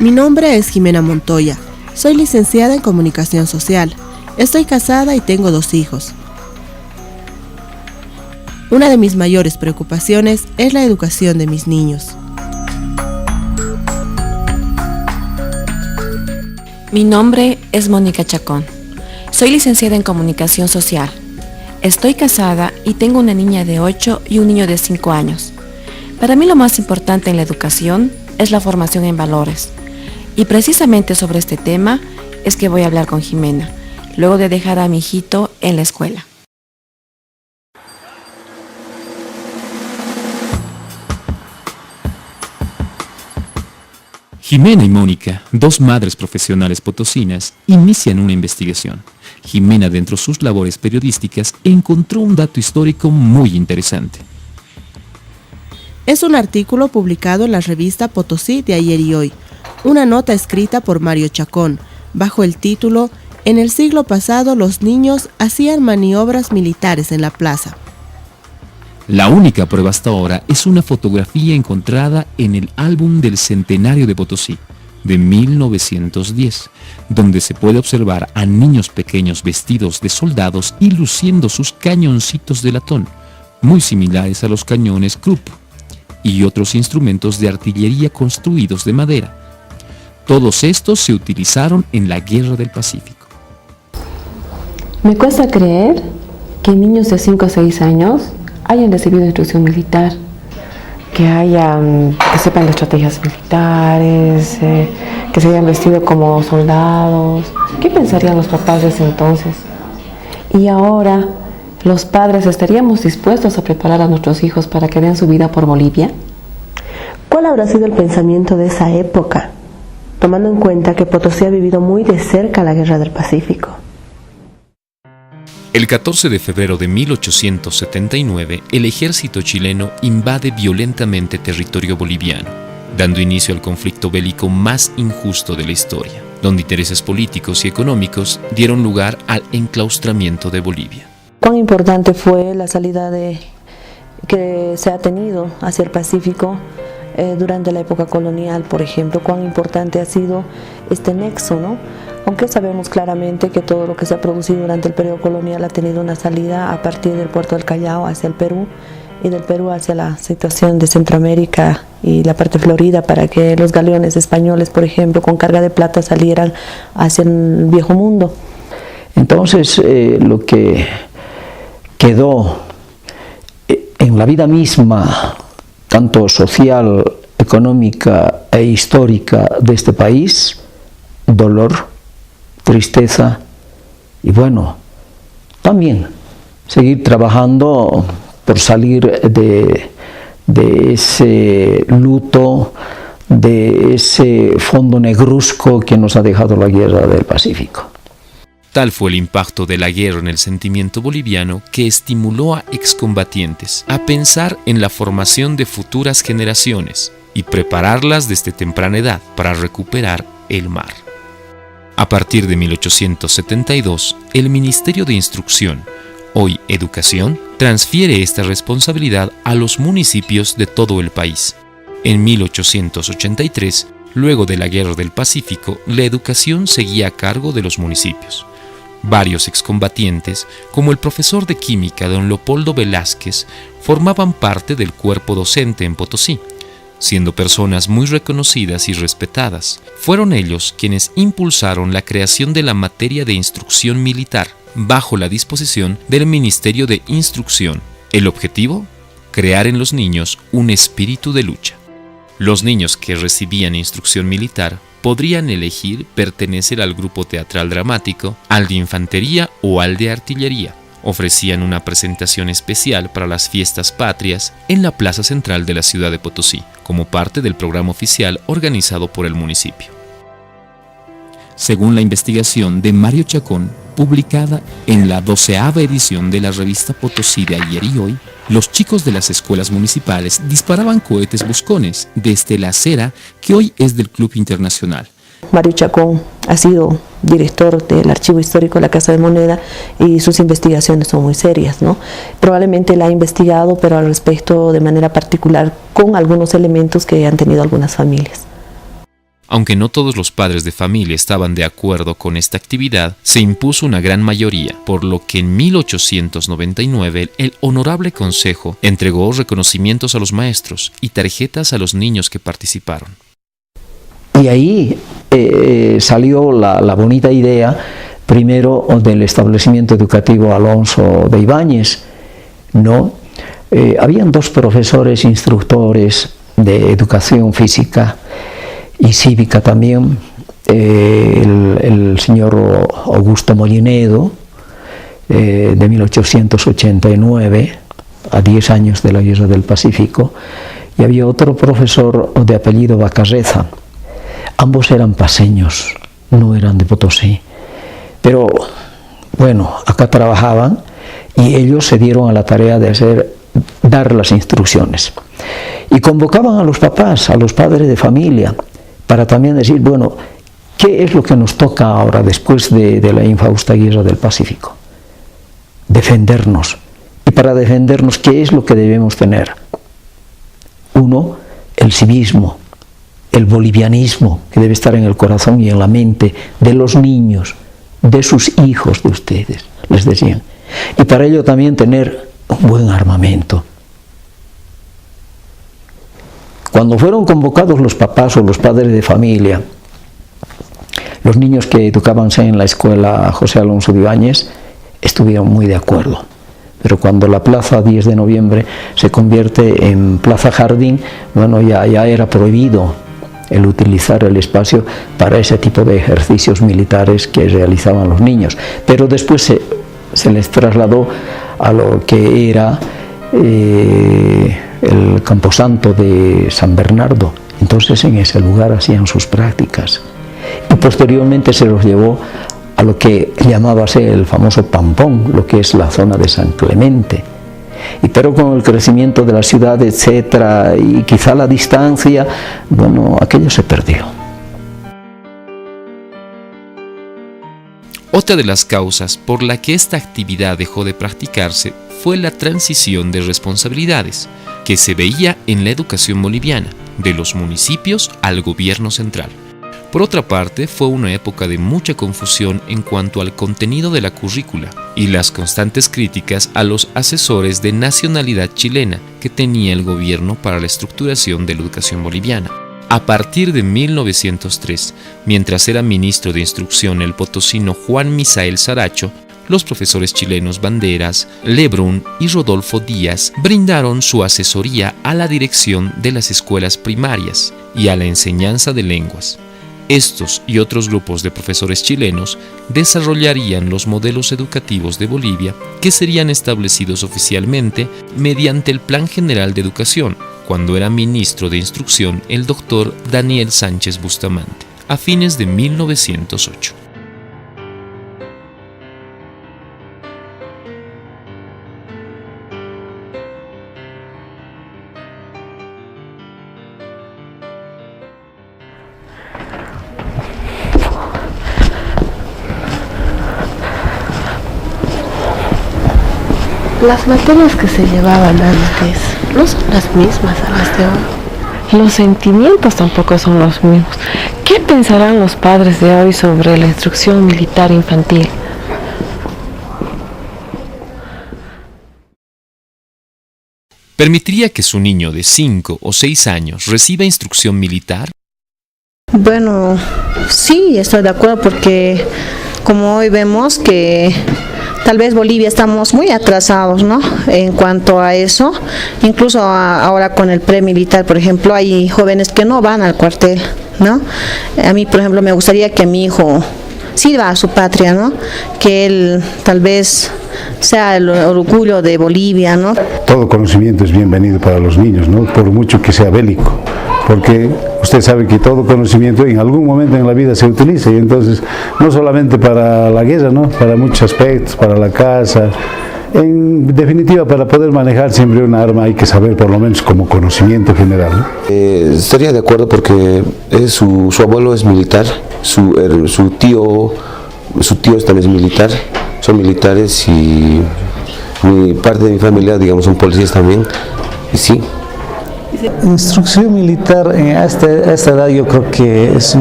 Mi nombre es Jimena Montoya. Soy licenciada en Comunicación Social. Estoy casada y tengo 2 hijos. Una de mis mayores preocupaciones es la educación de mis niños. Mi nombre es Mónica Chacón. Soy licenciada en Comunicación Social. Estoy casada y tengo una niña de 8 y un niño de 5 años. Para mí lo más importante en la educación es la formación en valores. Y precisamente sobre este tema es que voy a hablar con Jimena, luego de dejar a mi hijito en la escuela. Jimena y Mónica, 2 madres profesionales potosinas, inician una investigación. Jimena, dentro de sus labores periodísticas, encontró un dato histórico muy interesante. Es un artículo publicado en la revista Potosí de ayer y hoy, una nota escrita por Mario Chacón, bajo el título «En el siglo pasado los niños hacían maniobras militares en la plaza». La única prueba hasta ahora es una fotografía encontrada en el álbum del Centenario de Potosí, de 1910, donde se puede observar a niños pequeños vestidos de soldados y luciendo sus cañoncitos de latón, muy similares a los cañones Krupp, y otros instrumentos de artillería construidos de madera. Todos estos se utilizaron en la Guerra del Pacífico. Me cuesta creer que niños de 5 a 6 años hayan recibido instrucción militar, que sepan de estrategias militares, que se hayan vestido como soldados. ¿Qué pensarían los papás de ese entonces? Y ahora, ¿los padres estaríamos dispuestos a preparar a nuestros hijos para que den su vida por Bolivia? ¿Cuál habrá sido el pensamiento de esa época, tomando en cuenta que Potosí ha vivido muy de cerca la Guerra del Pacífico? El 14 de febrero de 1879, el ejército chileno invade violentamente territorio boliviano, dando inicio al conflicto bélico más injusto de la historia, donde intereses políticos y económicos dieron lugar al enclaustramiento de Bolivia. ¿Cuán importante fue la salida que se ha tenido hacia el Pacífico durante la época colonial, por ejemplo? ¿Cuán importante ha sido este nexo, ¿no? Aunque sabemos claramente que todo lo que se ha producido durante el periodo colonial ha tenido una salida a partir del puerto del Callao hacia el Perú y del Perú hacia la situación de Centroamérica y la parte florida, para que los galeones españoles, por ejemplo, con carga de plata salieran hacia el viejo mundo. Entonces, lo que quedó en la vida misma, tanto social, económica e histórica de este país, dolor, tristeza y bueno, también seguir trabajando por salir de ese luto, de ese fondo negruzco que nos ha dejado la Guerra del Pacífico. Tal fue el impacto de la guerra en el sentimiento boliviano que estimuló a excombatientes a pensar en la formación de futuras generaciones y prepararlas desde temprana edad para recuperar el mar. A partir de 1872, el Ministerio de Instrucción, hoy Educación, transfiere esta responsabilidad a los municipios de todo el país. En 1883, luego de la Guerra del Pacífico, la educación seguía a cargo de los municipios. Varios excombatientes, como el profesor de química don Leopoldo Velázquez, formaban parte del cuerpo docente en Potosí, siendo personas muy reconocidas y respetadas. Fueron ellos quienes impulsaron la creación de la materia de instrucción militar, bajo la disposición del Ministerio de Instrucción. El objetivo: crear en los niños un espíritu de lucha. Los niños que recibían instrucción militar podrían elegir pertenecer al grupo teatral dramático, al de infantería o al de artillería. Ofrecían una presentación especial para las fiestas patrias en la plaza central de la ciudad de Potosí, como parte del programa oficial organizado por el municipio. Según la investigación de Mario Chacón, Publicada en la 12ª edición de la revista Potosí de Ayer y Hoy, los chicos de las escuelas municipales disparaban cohetes buscones desde la acera que hoy es del Club Internacional. Mario Chacón ha sido director del Archivo Histórico de la Casa de Moneda y sus investigaciones son muy serias, ¿no? Probablemente él ha investigado, pero al respecto de manera particular con algunos elementos que han tenido algunas familias. Aunque no todos los padres de familia estaban de acuerdo con esta actividad, se impuso una gran mayoría, por lo que en 1899 el Honorable Consejo entregó reconocimientos a los maestros y tarjetas a los niños que participaron. Y ahí salió la bonita idea, primero del establecimiento educativo Alonso de Ibáñez, ¿no? Habían dos profesores instructores de educación física y cívica también, el señor Augusto Mollinedo, de 1889, a 10 años de la Guerra del Pacífico, y había otro profesor de apellido Bacarreza. Ambos eran paseños, no eran de Potosí, pero bueno, acá trabajaban y ellos se dieron a la tarea de dar las instrucciones. Y convocaban a los papás, a los padres de familia, para también decir, bueno, ¿qué es lo que nos toca ahora después de la infausta Guerra del Pacífico? Defendernos. Y para defendernos, ¿qué es lo que debemos tener? Uno, el civismo, el bolivianismo, que debe estar en el corazón y en la mente de los niños, de sus hijos, de ustedes, les decían. Y para ello también tener un buen armamento. Cuando fueron convocados los papás o los padres de familia, los niños que educábanse en la escuela José Alonso de Ibáñez estuvieron muy de acuerdo. Pero cuando la plaza 10 de noviembre se convierte en plaza jardín, bueno, ya era prohibido el utilizar el espacio para ese tipo de ejercicios militares que realizaban los niños. Pero después se les trasladó a lo que era el camposanto de San Bernardo. Entonces en ese lugar hacían sus prácticas. Y posteriormente se los llevó a lo que llamábase el famoso Pampón, lo que es la zona de San Clemente. Pero con el crecimiento de la ciudad, etcétera, y quizá la distancia, bueno, aquello se perdió. Otra de las causas por la que esta actividad dejó de practicarse fue la transición de responsabilidades que se veía en la educación boliviana, de los municipios al gobierno central. Por otra parte, fue una época de mucha confusión en cuanto al contenido de la currícula y las constantes críticas a los asesores de nacionalidad chilena que tenía el gobierno para la estructuración de la educación boliviana. A partir de 1903, mientras era ministro de Instrucción el potosino Juan Misael Saracho, los profesores chilenos Banderas, Lebrun y Rodolfo Díaz brindaron su asesoría a la dirección de las escuelas primarias y a la enseñanza de lenguas. Estos y otros grupos de profesores chilenos desarrollarían los modelos educativos de Bolivia que serían establecidos oficialmente mediante el Plan General de Educación, cuando era ministro de Instrucción el doctor Daniel Sánchez Bustamante, a fines de 1908. Las materias que se llevaban antes no son las mismas a las de hoy. Los sentimientos tampoco son los mismos. ¿Qué pensarán los padres de hoy sobre la instrucción militar infantil? ¿Permitiría que su niño de 5 o 6 años reciba instrucción militar? Bueno, sí, estoy de acuerdo porque como hoy vemos que tal vez Bolivia estamos muy atrasados, ¿no? En cuanto a eso, incluso ahora con el premilitar, por ejemplo, hay jóvenes que no van al cuartel, ¿no? A mí, por ejemplo, me gustaría que mi hijo sirva a su patria, ¿no? Que él tal vez sea el orgullo de Bolivia, ¿no? Todo conocimiento es bienvenido para los niños, ¿no? Por mucho que sea bélico, porque usted sabe que todo conocimiento en algún momento en la vida se utiliza, y entonces no solamente para la guerra, ¿no? Para muchos aspectos, para la casa. En definitiva, para poder manejar siempre una arma hay que saber por lo menos como conocimiento general, ¿no? Estaría de acuerdo porque su abuelo es militar, su tío también es militar, son militares, y parte de mi familia, digamos, son policías también, y sí. Instrucción militar a esta edad yo creo que es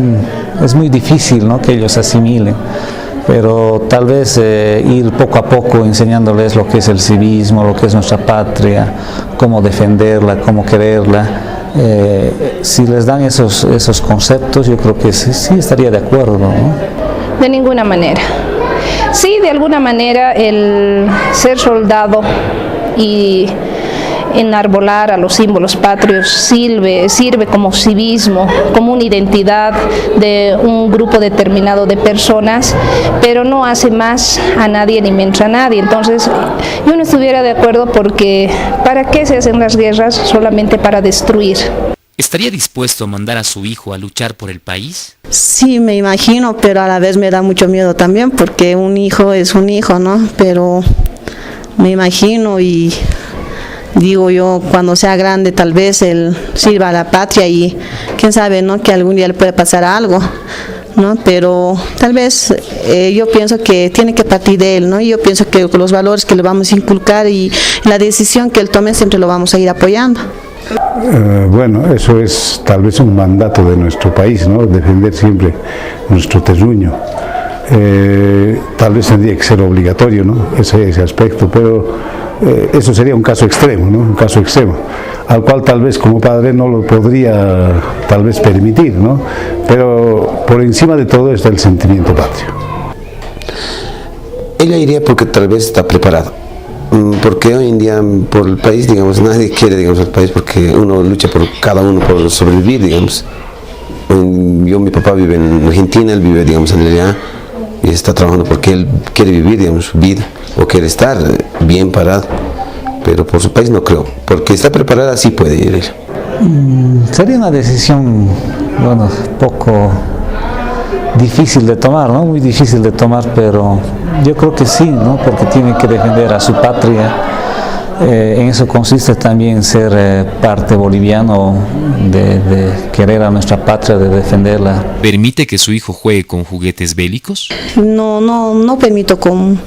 muy difícil, ¿no?, que ellos asimilen. Pero tal vez ir poco a poco enseñándoles lo que es el civismo, lo que es nuestra patria, cómo defenderla, cómo quererla. Si les dan esos conceptos, yo creo que sí estaría de acuerdo, ¿no? De ninguna manera. Sí, de alguna manera el ser soldado y enarbolar a los símbolos patrios sirve como civismo, como una identidad de un grupo determinado de personas, pero no hace más a nadie ni menos a nadie. Entonces yo no estuviera de acuerdo, porque ¿para qué se hacen las guerras? Solamente para destruir. ¿Estaría dispuesto a mandar a su hijo a luchar por el país? Sí, me imagino, pero a la vez me da mucho miedo también, porque un hijo es un hijo, ¿no? Pero me imagino, y digo yo, cuando sea grande tal vez él sirva a la patria, y quién sabe, ¿no?, que algún día le puede pasar algo, ¿no? Pero tal vez yo pienso que tiene que partir de él, ¿no? Y yo pienso que los valores que le vamos a inculcar y la decisión que él tome siempre lo vamos a ir apoyando. Bueno, eso es tal vez un mandato de nuestro país, ¿no? Defender siempre nuestro terruño. Tal vez tendría que ser obligatorio, ¿no?, ese aspecto, pero eso sería un caso extremo, ¿no?, un caso extremo, al cual tal vez como padre no lo podría tal vez permitir, ¿no? Pero por encima de todo está el sentimiento patrio. Ella iría porque tal vez está preparada, porque hoy en día por el país, digamos, nadie quiere, digamos, el país, porque uno lucha por cada uno por sobrevivir, digamos. Mi papá vive en Argentina, él vive, digamos, en allá, y está trabajando porque él quiere vivir, digamos, su vida, o quiere estar bien parado, pero por su país no creo, porque está preparada, sí puede ir. Sería una decisión, bueno, poco difícil de tomar, ¿no? Muy difícil de tomar, pero yo creo que sí, ¿no? Porque tiene que defender a su patria. En eso consiste también ser parte boliviano, de querer a nuestra patria, de defenderla. ¿Permite que su hijo juegue con juguetes bélicos? No permito con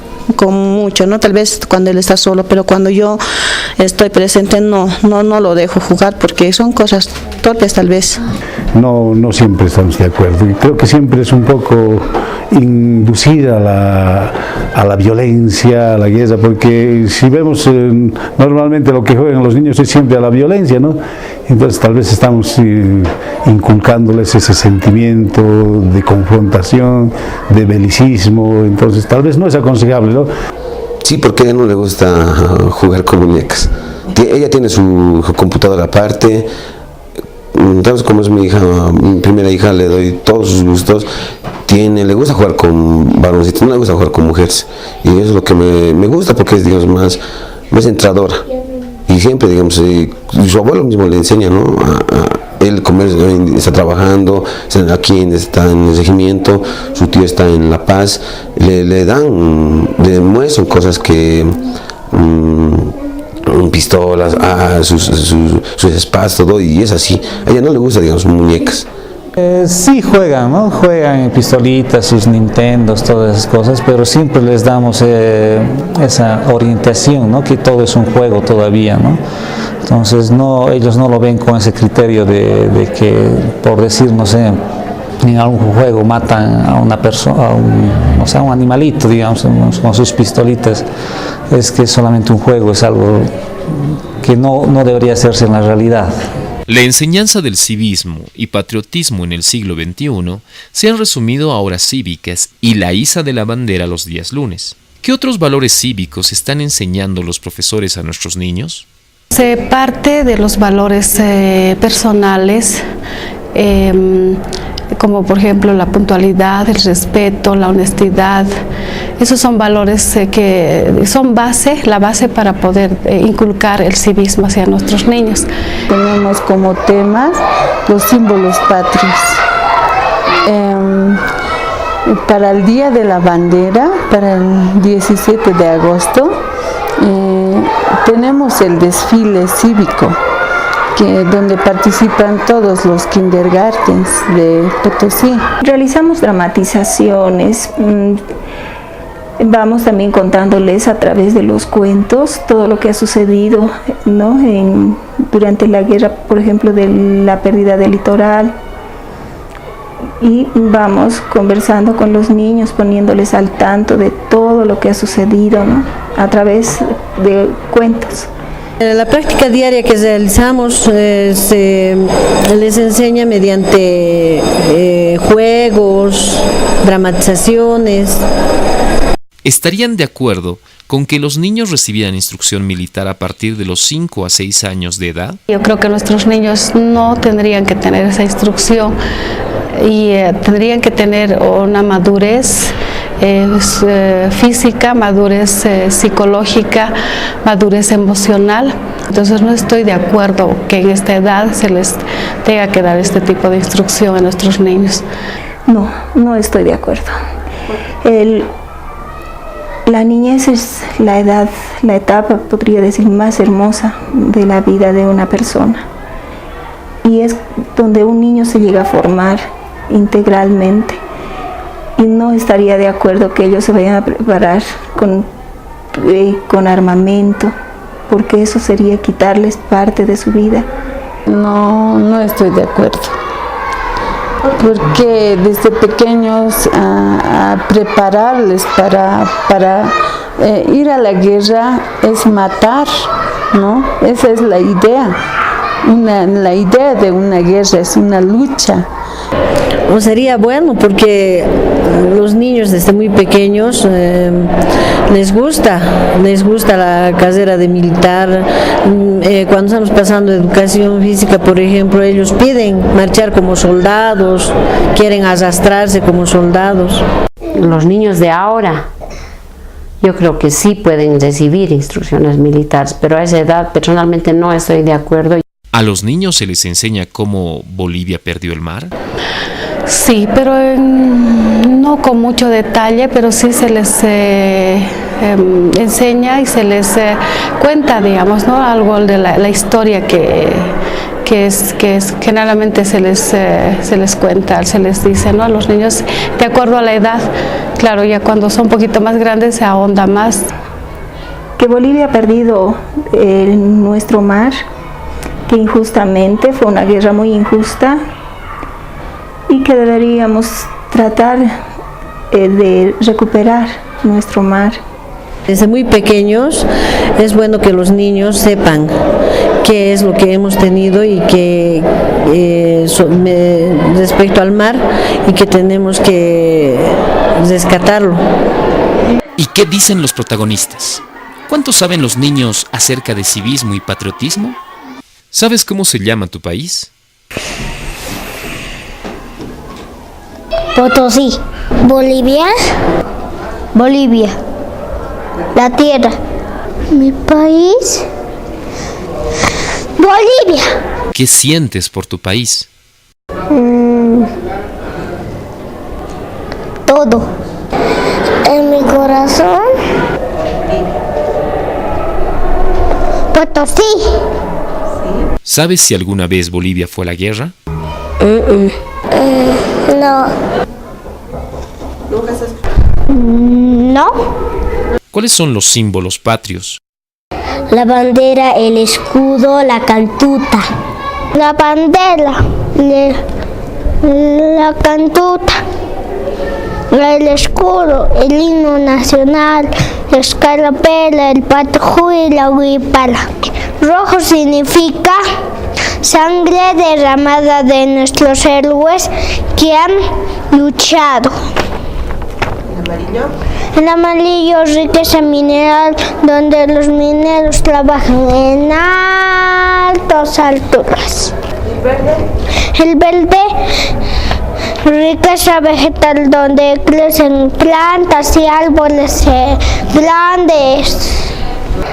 mucho, ¿no? Tal vez cuando él está solo, pero cuando yo estoy presente no lo dejo jugar, porque son cosas torpes tal vez. No siempre estamos de acuerdo, y creo que siempre es un poco inducir a la violencia, a la guerra, porque si vemos normalmente lo que juegan los niños es siempre a la violencia, ¿no? Entonces tal vez estamos inculcándoles ese sentimiento de confrontación, de belicismo, entonces tal vez no es aconsejable, ¿no? Sí, porque a ella no le gusta jugar con muñecas. Ella tiene su computadora aparte. Entonces, como es mi primera hija, le doy todos sus gustos. Le gusta jugar con varoncitos, no le gusta jugar con mujeres, y eso es lo que me gusta, porque es, digamos, más entradora, y siempre, digamos, su abuelo mismo le enseña, ¿no?, él está trabajando, está en el regimiento, su tío está en La Paz, le muestran cosas que pistolas, sus espadas, todo, y es así. A ella no le gusta, digamos, muñecas. Sí juegan, ¿no? Juegan en pistolitas, sus Nintendos, todas esas cosas, pero siempre les damos esa orientación, ¿no?, que todo es un juego todavía, ¿no? Entonces ellos no lo ven con ese criterio de que, por decir, no sé, en algún juego matan a una persona, a un animalito, digamos, con sus pistolitas. Es que es solamente un juego, es algo que no debería hacerse en la realidad. La enseñanza del civismo y patriotismo en el siglo XXI se han resumido a horas cívicas y la iza de la bandera los días lunes. ¿Qué otros valores cívicos están enseñando los profesores a nuestros niños? Se parte de los valores personales, como por ejemplo la puntualidad, el respeto, la honestidad. Esos son valores que son la base para poder inculcar el civismo hacia nuestros niños. Tenemos como temas los símbolos patrios. Para el Día de la Bandera, para el 17 de agosto, tenemos el desfile cívico, donde participan todos los kindergartens de Potosí. Realizamos dramatizaciones, vamos también contándoles a través de los cuentos todo lo que ha sucedido, ¿no? Durante la guerra, por ejemplo, de la pérdida del litoral. Y vamos conversando con los niños, poniéndoles al tanto de todo lo que ha sucedido, ¿no? A través de cuentos. La práctica diaria que realizamos les enseña mediante juegos, dramatizaciones. ¿Estarían de acuerdo con que los niños recibieran instrucción militar a partir de los 5 a 6 años de edad? Yo creo que nuestros niños no tendrían que tener esa instrucción y tendrían que tener una madurez física, madurez psicológica, madurez emocional. Entonces no estoy de acuerdo que en esta edad se les tenga que dar este tipo de instrucción a nuestros niños. No estoy de acuerdo. La niñez es la edad, la etapa, podría decir, más hermosa de la vida de una persona. Y es donde un niño se llega a formar integralmente. Y no estaría de acuerdo que ellos se vayan a preparar con armamento, porque eso sería quitarles parte de su vida. No estoy de acuerdo. Porque desde pequeños a prepararles para ir a la guerra es matar, ¿no? Esa es la idea. La idea de una guerra es una lucha. O sería bueno porque los niños desde muy pequeños les gusta la carrera de militar. Cuando estamos pasando educación física, por ejemplo, ellos piden marchar como soldados, quieren arrastrarse como soldados. Los niños de ahora, yo creo que sí pueden recibir instrucciones militares, pero a esa edad personalmente no estoy de acuerdo. ¿A los niños se les enseña cómo Bolivia perdió el mar? Sí, pero no con mucho detalle, pero sí se les enseña y se les cuenta, digamos, ¿no? Algo de la historia que generalmente se les cuenta, se les dice, ¿no? A los niños de acuerdo a la edad. Claro, ya cuando son un poquito más grandes se ahonda más. Que Bolivia ha perdido nuestro mar, que injustamente fue una guerra muy injusta, y que deberíamos tratar de recuperar nuestro mar. Desde muy pequeños es bueno que los niños sepan qué es lo que hemos tenido y que respecto al mar, y que tenemos que rescatarlo. ¿Y qué dicen los protagonistas? ¿Cuánto saben los niños acerca de civismo y patriotismo? ¿Sabes cómo se llama tu país? Potosí. Bolivia. Bolivia. La tierra. Mi país. Bolivia. ¿Qué sientes por tu país? Todo. En mi corazón. Potosí. ¿Sabes si alguna vez Bolivia fue a la guerra? No. No. ¿Cuáles son los símbolos patrios? La bandera, el escudo, la cantuta. La bandera, la cantuta, el escudo, el himno nacional, la escarapela, el patujú y la huipala. Rojo significa sangre derramada de nuestros héroes que han luchado. El amarillo, riqueza mineral, donde los mineros trabajan en altas alturas. El verde, riqueza vegetal donde crecen plantas y árboles grandes.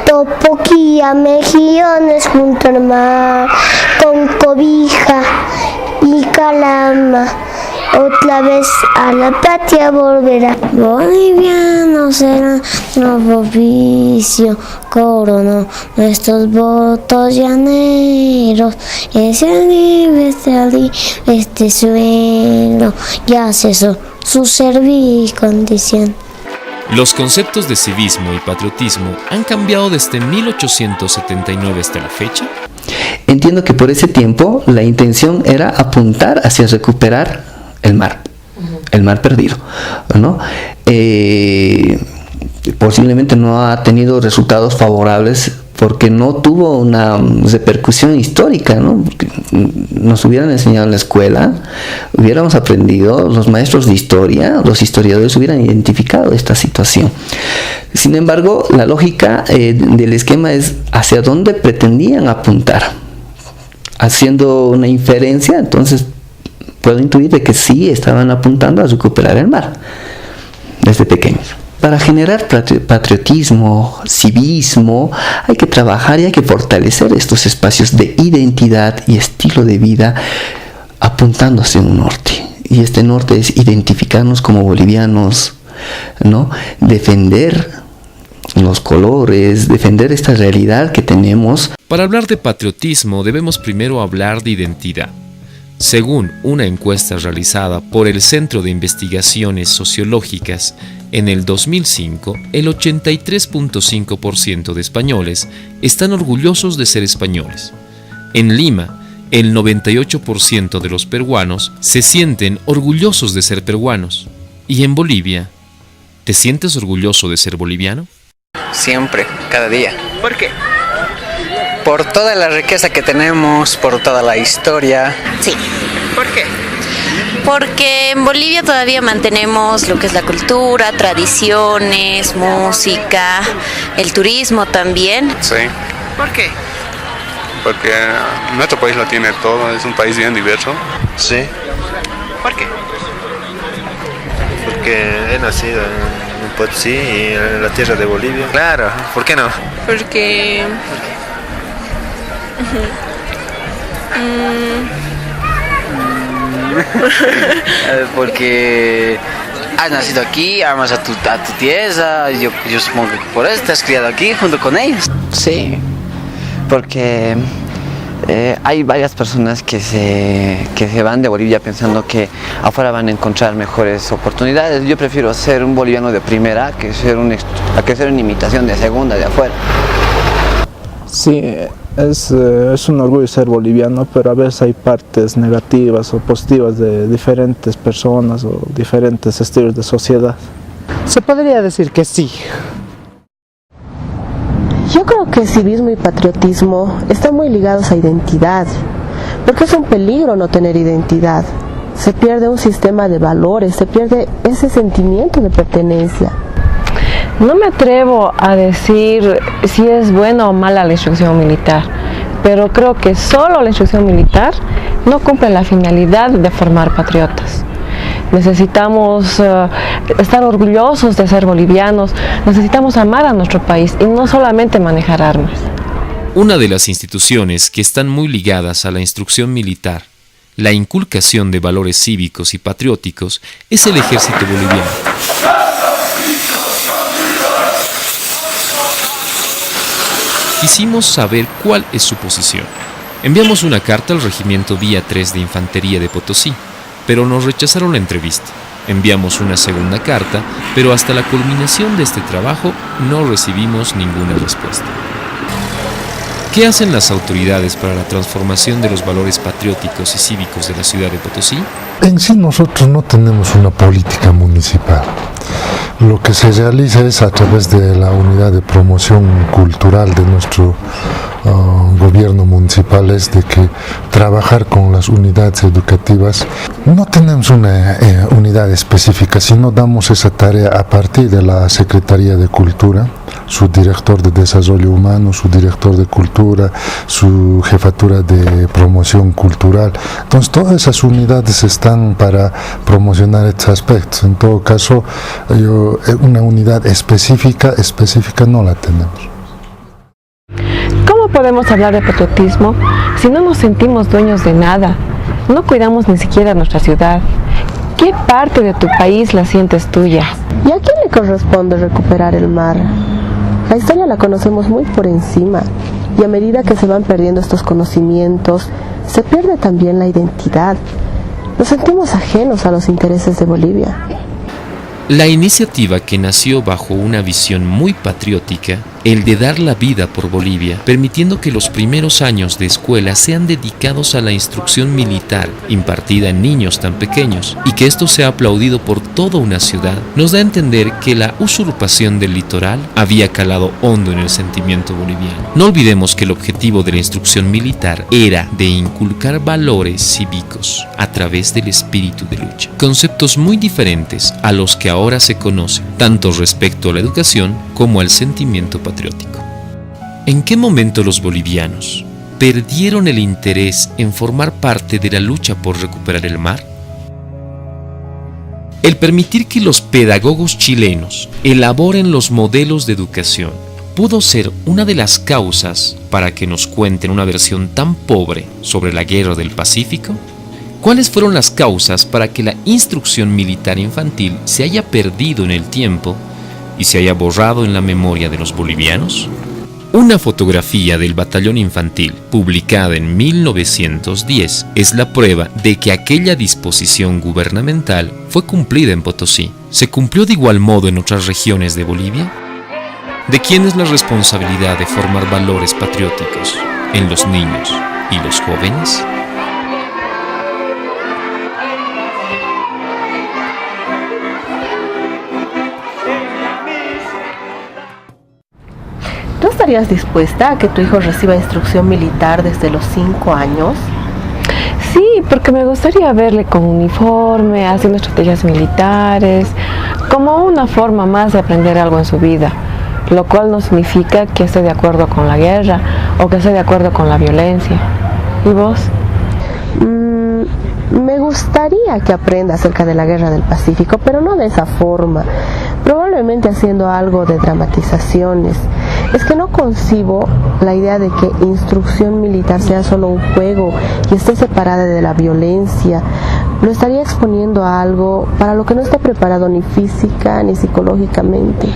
Topoquilla, mejillones junto al mar, con cobija y calama. Otra vez a la patria volverá. Boliviano será nuevo vicio, coronó nuestros votos llaneros. Ese libre este suelo, ya cesó su servir condición. Los conceptos de civismo y patriotismo han cambiado desde 1879 hasta la fecha. Entiendo que por ese tiempo la intención era apuntar hacia recuperar el mar perdido, ¿no? Posiblemente no ha tenido resultados favorables porque no tuvo una repercusión histórica, ¿no? Porque nos hubieran enseñado en la escuela, hubiéramos aprendido, los maestros de historia, los historiadores hubieran identificado esta situación. Sin embargo, la lógica del esquema es hacia dónde pretendían apuntar. Haciendo una inferencia, entonces puedo intuir de que sí estaban apuntando a recuperar el mar desde pequeños. Para generar patriotismo, civismo, hay que trabajar y hay que fortalecer estos espacios de identidad y estilo de vida apuntando hacia un norte. Y este norte es identificarnos como bolivianos, ¿no? Defender los colores, defender esta realidad que tenemos. Para hablar de patriotismo debemos primero hablar de identidad. Según una encuesta realizada por el Centro de Investigaciones Sociológicas en el 2005, el 83.5% de españoles están orgullosos de ser españoles. En Lima, el 98% de los peruanos se sienten orgullosos de ser peruanos. Y en Bolivia, ¿te sientes orgulloso de ser boliviano? Siempre, cada día. ¿Por qué? Por toda la riqueza que tenemos, por toda la historia. Sí. ¿Por qué? Porque en Bolivia todavía mantenemos lo que es la cultura, tradiciones, música, el turismo también. Sí. ¿Por qué? Porque nuestro país lo tiene todo, es un país bien diverso. Sí. ¿Por qué? Porque he nacido en Potosí y en la tierra de Bolivia. Claro, ¿por qué no? Porque... Porque has nacido aquí, amas a tu tierra, yo supongo que por eso te has criado aquí junto con ellos. Sí, porque hay varias personas que se van de Bolivia pensando que afuera van a encontrar mejores oportunidades. Yo prefiero ser un boliviano de primera que ser una imitación de segunda de afuera. Sí, es un orgullo ser boliviano, pero a veces hay partes negativas o positivas de diferentes personas o diferentes estilos de sociedad. Se podría decir que sí. Yo creo que civismo y patriotismo están muy ligados a identidad, porque es un peligro no tener identidad. Se pierde un sistema de valores, se pierde ese sentimiento de pertenencia. No me atrevo a decir si es buena o mala la instrucción militar, pero creo que solo la instrucción militar no cumple la finalidad de formar patriotas. Necesitamos estar orgullosos de ser bolivianos, necesitamos amar a nuestro país y no solamente manejar armas. Una de las instituciones que están muy ligadas a la instrucción militar, la inculcación de valores cívicos y patrióticos, es el Ejército Boliviano. Quisimos saber cuál es su posición. Enviamos una carta al Regimiento Vía 3 de Infantería de Potosí, pero nos rechazaron la entrevista. Enviamos una segunda carta, pero hasta la culminación de este trabajo no recibimos ninguna respuesta. ¿Qué hacen las autoridades para la transformación de los valores patrióticos y cívicos de la ciudad de Potosí? En sí nosotros no tenemos una política municipal. Lo que se realiza es a través de la unidad de promoción cultural de nuestro gobierno municipal, es de que trabajar con las unidades educativas. No tenemos una unidad específica, sino damos esa tarea a partir de la Secretaría de Cultura, su director de desarrollo humano, su director de cultura, su jefatura de promoción cultural. Entonces todas esas unidades están para promocionar estos aspectos. En todo caso, una unidad específica no la tenemos. ¿Cómo podemos hablar de patriotismo si no nos sentimos dueños de nada? No cuidamos ni siquiera nuestra ciudad. ¿Qué parte de tu país la sientes tuya? ¿Y a quién le corresponde recuperar el mar? La historia la conocemos muy por encima, y a medida que se van perdiendo estos conocimientos, se pierde también la identidad. Nos sentimos ajenos a los intereses de Bolivia. La iniciativa, que nació bajo una visión muy patriótica, el de dar la vida por Bolivia, permitiendo que los primeros años de escuela sean dedicados a la instrucción militar impartida en niños tan pequeños, y que esto sea aplaudido por toda una ciudad, nos da a entender que la usurpación del litoral había calado hondo en el sentimiento boliviano. No olvidemos que el objetivo de la instrucción militar era de inculcar valores cívicos a través del espíritu de lucha, conceptos muy diferentes a los que ahora se conocen, tanto respecto a la educación como al sentimiento patriótico. ¿En qué momento los bolivianos perdieron el interés en formar parte de la lucha por recuperar el mar? El permitir que los pedagogos chilenos elaboren los modelos de educación pudo ser una de las causas para que nos cuenten una versión tan pobre sobre la Guerra del Pacífico. ¿Cuáles fueron las causas para que la instrucción militar infantil se haya perdido en el tiempo y se haya borrado en la memoria de los bolivianos? Una fotografía del batallón infantil, publicada en 1910, es la prueba de que aquella disposición gubernamental fue cumplida en Potosí. ¿Se cumplió de igual modo en otras regiones de Bolivia? ¿De quién es la responsabilidad de formar valores patrióticos en los niños y los jóvenes? ¿Tú estarías dispuesta a que tu hijo reciba instrucción militar desde los 5 años? Sí, porque me gustaría verle con uniforme, haciendo estrategias militares, como una forma más de aprender algo en su vida, lo cual no significa que esté de acuerdo con la guerra o que esté de acuerdo con la violencia. ¿Y vos? Me gustaría que aprenda acerca de la Guerra del Pacífico, pero no de esa forma, probablemente haciendo algo de dramatizaciones. Es que no concibo la idea de que instrucción militar sea solo un juego y esté separada de la violencia. Lo estaría exponiendo a algo para lo que no está preparado ni física ni psicológicamente.